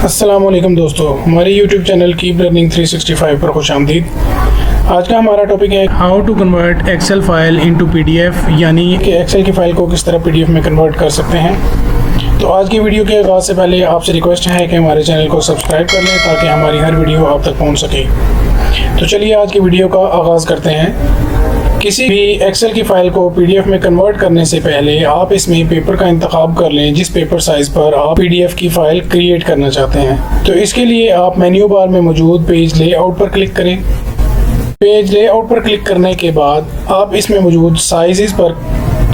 अस्सलाम वालेकुम दोस्तों, हमारे YouTube चैनल कीप लर्निंग 365 पर खुशामदीद। आज का हमारा टॉपिक है how to convert excel file into PDF, यानी कि एक्सेल की फ़ाइल को किस तरह PDF में कन्वर्ट कर सकते हैं। तो आज की वीडियो के आगाज़ से पहले आपसे रिक्वेस्ट है कि हमारे चैनल को सब्सक्राइब कर लें ताकि हमारी हर वीडियो आप तक पहुँच सके। तो चलिए आज की वीडियो का आगाज़ करते हैं। किसी भी एक्सेल की फ़ाइल को PDF में कन्वर्ट करने से पहले आप इसमें पेपर का इंतखाब कर लें जिस पेपर साइज़ पर आप PDF की फ़ाइल क्रिएट करना चाहते हैं। तो इसके लिए आप मेन्यू बार में मौजूद पेज लेआउट पर क्लिक करें। पेज लेआउट पर क्लिक करने के बाद आप इसमें मौजूद साइज़ पर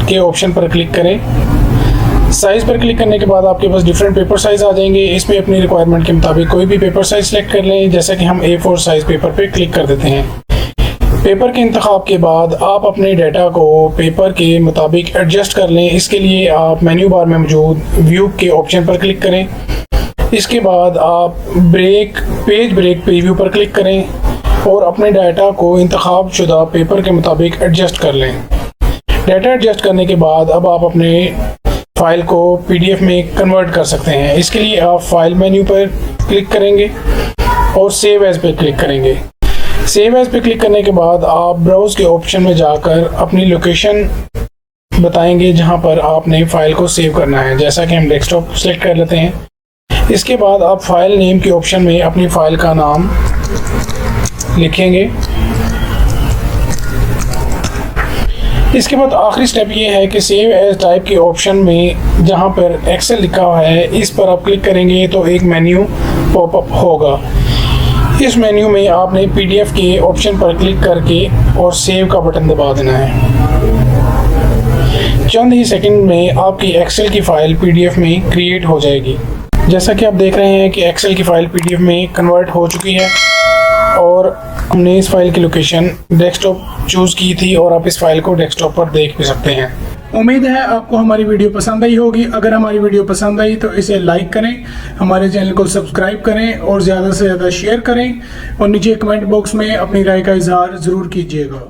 के ऑप्शन पर क्लिक करें। साइज़ पर क्लिक करने के बाद आपके पास डिफरेंट पेपर साइज़ आ जाएंगे। इसमें अपनी रिक्वायरमेंट के मुताबिक कोई भी पेपर साइज़ सेलेक्ट कर लें, जैसा कि हम A4 साइज़ पेपर पर क्लिक कर देते हैं। पेपर के इंतखाब के बाद आप अपने डाटा को पेपर के मुताबिक एडजस्ट कर लें। इसके लिए आप मेन्यू बार में मौजूद व्यू के ऑप्शन पर क्लिक करें। इसके बाद आप पेज ब्रेक प्रीव्यू पर क्लिक करें और अपने डाटा को इंतखाब शुदा पेपर के मुताबिक एडजस्ट कर लें। डाटा एडजस्ट करने के बाद अब आप अपने फ़ाइल को PDF में कन्वर्ट कर सकते हैं। इसके लिए आप फाइल मेन्यू पर क्लिक करेंगे और सेव एज़ पर क्लिक करेंगे। सेव एज़ पे क्लिक करने के बाद आप ब्राउज़ के ऑप्शन में जाकर अपनी लोकेशन बताएंगे जहां पर आपने फ़ाइल को सेव करना है, जैसा कि हम डेस्कटॉप सेलेक्ट कर लेते हैं। इसके बाद आप फाइल नेम के ऑप्शन में अपनी फ़ाइल का नाम लिखेंगे। इसके बाद आखिरी स्टेप ये है कि सेव एज टाइप के ऑप्शन में जहां पर एक्सेल लिखा हुआ है इस पर आप क्लिक करेंगे तो एक मेन्यू पॉपअप होगा। इस मेन्यू में आपने PDF के ऑप्शन पर क्लिक करके और सेव का बटन दबा देना है। चंद ही सेकंड में आपकी एक्सेल की फ़ाइल PDF में क्रिएट हो जाएगी। जैसा कि आप देख रहे हैं कि एक्सेल की फ़ाइल PDF में कन्वर्ट हो चुकी है और हमने इस फाइल की लोकेशन डेस्कटॉप चूज़ की थी और आप इस फाइल को डेस्कटॉप पर देख भी सकते हैं। उम्मीद है आपको हमारी वीडियो पसंद आई होगी। अगर हमारी वीडियो पसंद आई तो इसे लाइक करें, हमारे चैनल को सब्सक्राइब करें और ज़्यादा से ज़्यादा शेयर करें और नीचे कमेंट बॉक्स में अपनी राय का इजहार ज़रूर कीजिएगा।